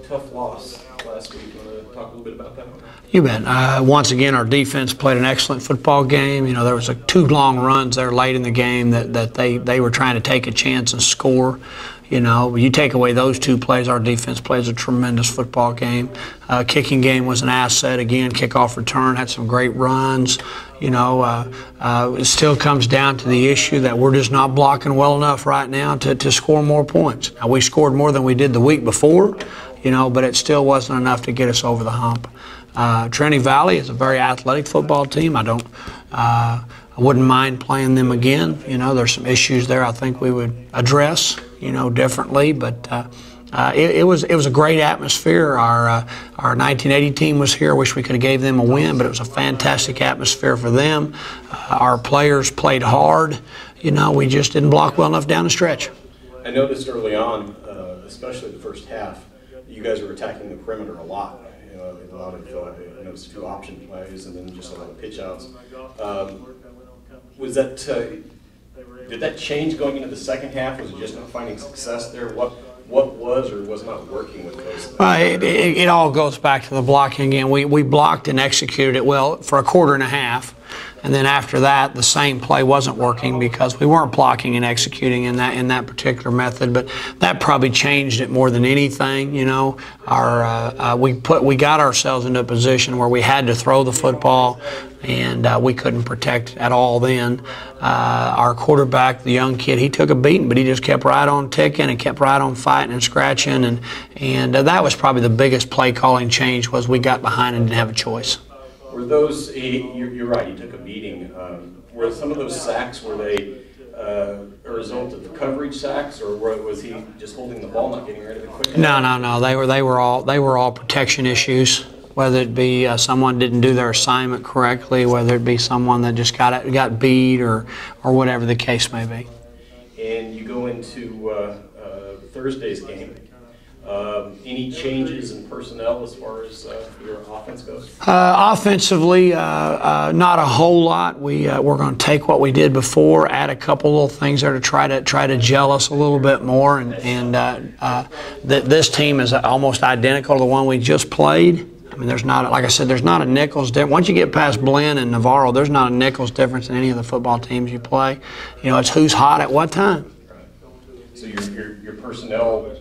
Tough loss last week. Want to talk a little bit about that one? You bet. Once again, our defense played an excellent football game. You know, there was two long runs there late in the game that they were trying to take a chance and score. You know, you take away those two plays, our defense plays a tremendous football game. Kicking game was an asset. Again, kickoff return, had some great runs. You know, it still comes down to the issue that we're just not blocking well enough right now to score more points. Now, we scored more than we did the week before, you know, but it still wasn't enough to get us over the hump. Trinity Valley is a very athletic football team. I wouldn't mind playing them again. You know, there's some issues there I think we would address, you know, differently. But it was a great atmosphere. Our 1980 team was here. I wish we could have gave them a win, but it was a fantastic atmosphere for them. Our players played hard. You know, we just didn't block well enough down the stretch. I noticed early on, especially the first half, you guys were attacking the perimeter a lot. You know, a lot of noticed a few option plays and then just a lot of pitch outs. Was that did that change going into the second half? Was it just not finding success there? What was or was not working with those things? It all goes back to the blocking again. We blocked and executed it well for a quarter and a half. And then after that, the same play wasn't working because we weren't blocking and executing in that particular method. But that probably changed it more than anything. You know, we got ourselves into a position where we had to throw the football, and we couldn't protect at all then. Our quarterback, the young kid, he took a beating, but he just kept right on ticking and kept right on fighting and scratching. And that was probably the biggest play calling change, was we got behind and didn't have a choice. Were those, you're right, he took a beating. Were some of those sacks, were they a result of the coverage sacks, or was he just holding the ball, not getting rid of it quick enough? No. They were all protection issues. Whether it be someone didn't do their assignment correctly, whether it be someone that just got beat, or whatever the case may be. And you go into Thursday's game. Any changes in personnel as far as your offense goes? Offensively, not a whole lot. We're going to take what we did before, add a couple little things there to try to gel us a little bit more. And this team is almost identical to the one we just played. I mean, there's not, like I said, there's not a nickels difference. Once you get past Blinn and Navarro, there's not a nickels difference in any of the football teams you play. You know, it's who's hot at what time. Right. So your personnel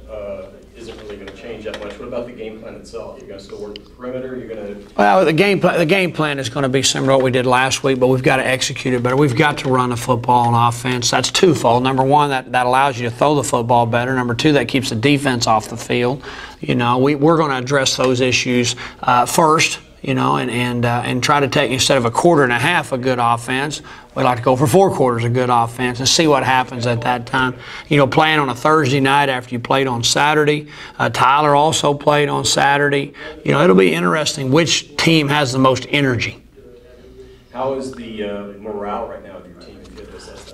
isn't really going to change that much. What about the game plan itself? You're going to still work the perimeter? You're going to... Well, the game plan is going to be similar to what we did last week, but we've got to execute it better. We've got to run the football on offense. That's twofold. Number one, that allows you to throw the football better. Number two, that keeps the defense off the field. You know, we're going to address those issues first. You know, and try to take, instead of a quarter and a half of good offense, we like to go for 4 quarters of good offense and see what happens at that time. You know, playing on a Thursday night after you played on Saturday. Tyler also played on Saturday. You know, it'll be interesting which team has the most energy. How is the morale right now of your team?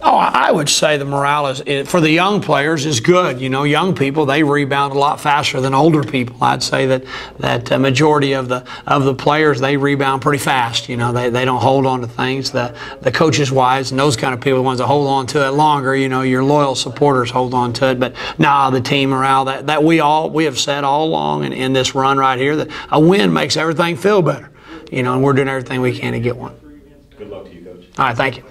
Oh, I would say the morale is for the young players is good. You know, young people, they rebound a lot faster than older people. I'd say that majority of the players, they rebound pretty fast. You know, they don't hold on to things. The coaches wise and those kind of people, the ones that hold on to it longer. You know, your loyal supporters hold on to it. But nah, the team morale that we have said all along in this run right here, that a win makes everything feel better. You know, and we're doing everything we can to get one. Good luck to you, Coach. All right, thank you.